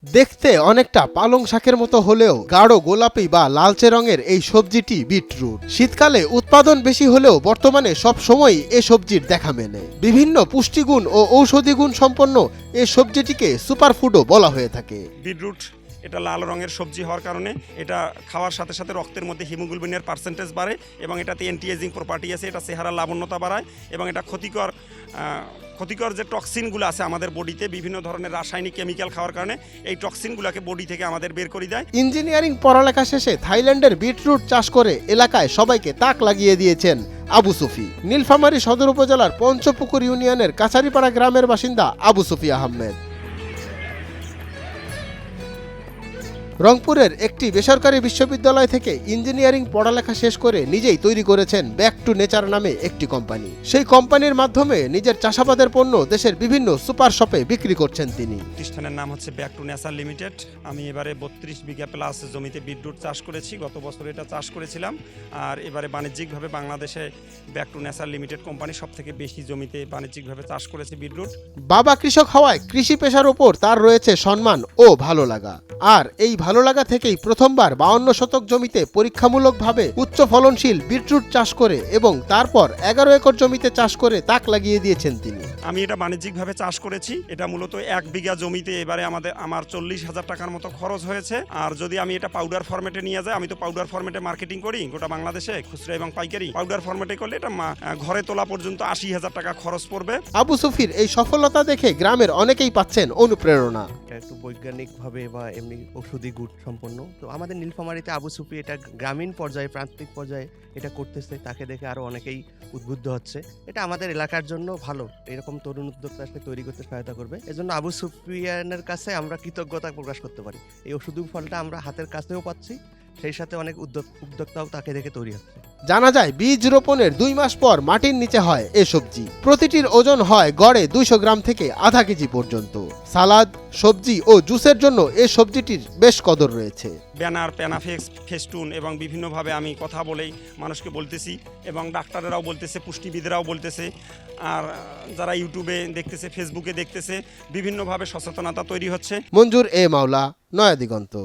দেখতে অনেকটা পালং শাকের মতো হলেও গাঢ় গোলাপি বা লালচে রঙের এই সবজিটি বিটরুট। শীতকালে উৎপাদন বেশি হলেও বর্তমানে সব সময় এ সবজির দেখা মেলে। বিভিন্ন পুষ্টিগুণ ও ঔষধি গুণ সম্পন্ন এ সবজিটিকে সুপারফুডও বলা হয়ে থাকে। বিটরুট এটা লাল রঙের সবজি হওয়ার কারণে এটা খাওয়ার সাথে সাথে রক্তের মধ্যে হিমোগ্লোবিনের পার্সেন্টেজ বাড়ে এবং এটাতে অ্যান্টি এজিং প্রপার্টি আছে, এটা চেহারা লাবণ্যতা বাড়ায় এবং এটা ক্ষতিকর যে টক্সিনগুলো আছে আমাদের বডিতে, বিভিন্ন ধরনের রাসায়নিক কেমিক্যাল খাওয়ার কারণে এই টক্সিনগুলোকে বডি থেকে আমাদের বের করে দেয়। ইঞ্জিনিয়ারিং পড়ালেখা শেষে থাইল্যান্ডের বিটরুট চাষ করে এলাকায় সবাইকে তাক লাগিয়ে দিয়েছেন আবু সুফি। নীলফামারী সদর উপজেলার পঞ্চপুকুর ইউনিয়নের কাছারিপাড়া গ্রামের বাসিন্দা আবু সুফি আহমেদ। রংপুরের একটি বেসরকারি বিশ্ববিদ্যালয় থেকে ইঞ্জিনিয়ারিং পড়ালেখা শেষ করে নিজেই তৈরি করেছেন ব্যাক টু নেচার নামে একটি কোম্পানি। সেই কোম্পানির মাধ্যমে নিজের চাষাবাদের পণ্য দেশের বিভিন্ন সুপার শপে বিক্রি করছেন তিনি। প্রতিষ্ঠানের নাম হচ্ছে ব্যাক টু নেচার লিমিটেড। আমি এবারে 32 বিঘা প্লাস জমিতে বিটরুট চাষ করেছি। গত বছর এটা চাষ করেছিলাম, আর এবারে বাণিজ্যিকভাবে বাংলাদেশে back to nature limited company সব থেকে বেশি জমিতে বাণিজ্যিকভাবে চাষ করেছে বিটরুট। বাবা কৃষক হওয়ায় কৃষি পেশার ওপর তার রয়েছে সম্মান ও ভালো লাগা। আর এই ভালো লাগা থেকেই প্রথমবার 52 শতক জমিতে পরীক্ষামূলকভাবে উচ্চ ফলনশীল বিটরুট চাষ করে এবং তারপর 11 একর জমিতে চাষ করে তাক লাগিয়ে দিয়েছেন তিনি। আমি এটা বাণিজ্যিকভাবে চাষ করেছি। এটা মূলত 1 বিঘা জমিতে এবারে আমার 40,000 টাকার মতো খরচ হয়েছে। আর যদি আমি এটা পাউডার ফরম্যাটে নিয়ে যাই, আমি তো পাউডার ফরম্যাটে মার্কেটিং করি গোটা বাংলাদেশে, খুচরা এবং পাইকারি। পাউডার ফরম্যাটে করলে এটা ঘরে তোলা পর্যন্ত 80,000 টাকা খরচ পড়বে। আবু সুফির এই সফলতা দেখে গ্রামের অনেকেই পাচ্ছেন অনুপ্রেরণা। একটু বৈজ্ঞানিকভাবে বা এমনি ঔষধি গুণ সম্পন্ন। তো আমাদের নীলফামারীতে আবু সুফি এটা গ্রামীণ পর্যায়ে, প্রান্তিক পর্যায়ে এটা করতেছে, তাকে দেখে আরও অনেকেই উদ্বুদ্ধ হচ্ছে। এটা আমাদের এলাকার জন্য ভালো, এরকম তরুণ উদ্যোক্তাকে তৈরি করতে সহায়তা করবে। এজন্য আবু সুফিয়ানের কাছে আমরা কৃতজ্ঞতা প্রকাশ করতে পারি। এই ওষুধি ফলটা আমরা হাতের কাছেও পাচ্ছি, সেই সাথে অনেক উদ্যোক্তাও তাকে দেখে তৈরি হচ্ছে। জানা যায় বীজ রোপণের 2 মাস পর মাটির নিচে হয় এ সবজি। প্রতিটির ওজন হয় গড়ে 200 গ্রাম থেকে আধা কেজি পর্যন্ত। সালাদ, সবজি ও জুসের জন্য এ সবজিটির বেশ কদর রয়েছে। ব্যানার, প্যানাফেক্স, ফেস্টুন এবং বিভিন্নভাবে আমি কথা বলেই মানুষকে বলতেছি এবং ডাক্তারেরাও বলতেছে, পুষ্টিবিদেরাও বলতেছে, আর যারা ইউটিউবে দেখতেছে, ফেসবুকে দেখতেছে, বিভিন্নভাবে সচেতনতা তৈরি হচ্ছে। মঞ্জুর এ মাওলা, নয়া দিগন্ত।